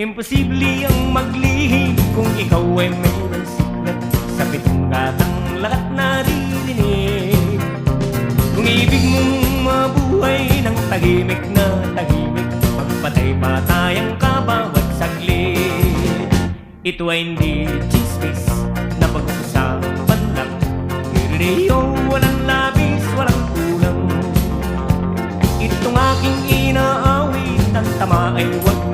Imposible ang maglihim kung ikaw ay mayroong siglat sa pitong gatang lahat naririnig. Kung ibig mong mabuhay ng tahimik na tahimik, magpatay-patayang ka bawat saglit. Ito ay hindi chismis na pag-uusapan lang, niriniyo walang labis, walang kulang. Itong aking inaawit, ang tama ay wag